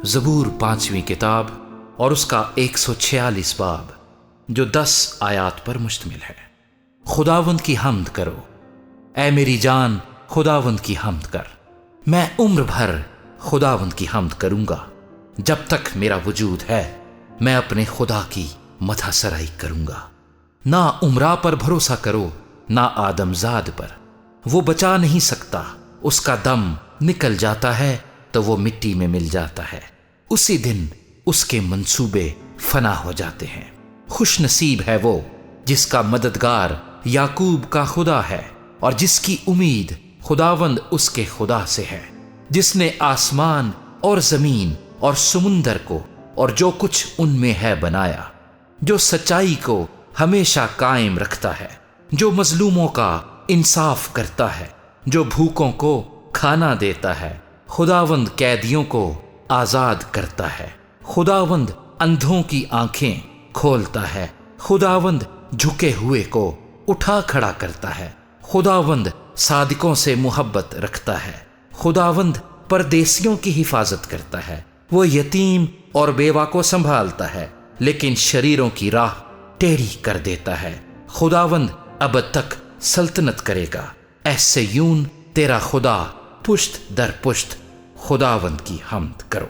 زبور 5ویں کتاب اور اس کا 146 باب جو 10 آیات پر مشتمل ہے۔ خداوند کی حمد کرو، اے میری جان خداوند کی حمد کر۔ میں عمر بھر خداوند کی حمد کروں گا، جب تک میرا وجود ہے میں اپنے خدا کی مدح سرائی کروں گا۔ نہ عمرہ پر بھروسہ کرو نہ آدم زاد پر، وہ بچا نہیں سکتا، اس کا دم نکل جاتا ہے تو وہ مٹی میں مل جاتا ہے، اسی دن اس کے منصوبے فنا ہو جاتے ہیں۔ خوش نصیب ہے وہ جس کا مددگار یعقوب کا خدا ہے اور جس کی امید خداوند اس کے خدا سے ہے، جس نے آسمان اور زمین اور سمندر کو اور جو کچھ ان میں ہے بنایا، جو سچائی کو ہمیشہ قائم رکھتا ہے، جو مظلوموں کا انصاف کرتا ہے، جو بھوکوں کو کھانا دیتا ہے۔ خداوند قیدیوں کو آزاد کرتا ہے، خداوند اندھوں کی آنکھیں کھولتا ہے، خداوند جھکے ہوئے کو اٹھا کھڑا کرتا ہے، خداوند صادقوں سے محبت رکھتا ہے، خداوند پردیسیوں کی حفاظت کرتا ہے، وہ یتیم اور بیوہ کو سنبھالتا ہے لیکن شریروں کی راہ ٹیڑھی کر دیتا ہے۔ خداوند ابد تک سلطنت کرے گا، اے صہیون تیرا خدا پشت در پشت خداوند کی حمد کرو۔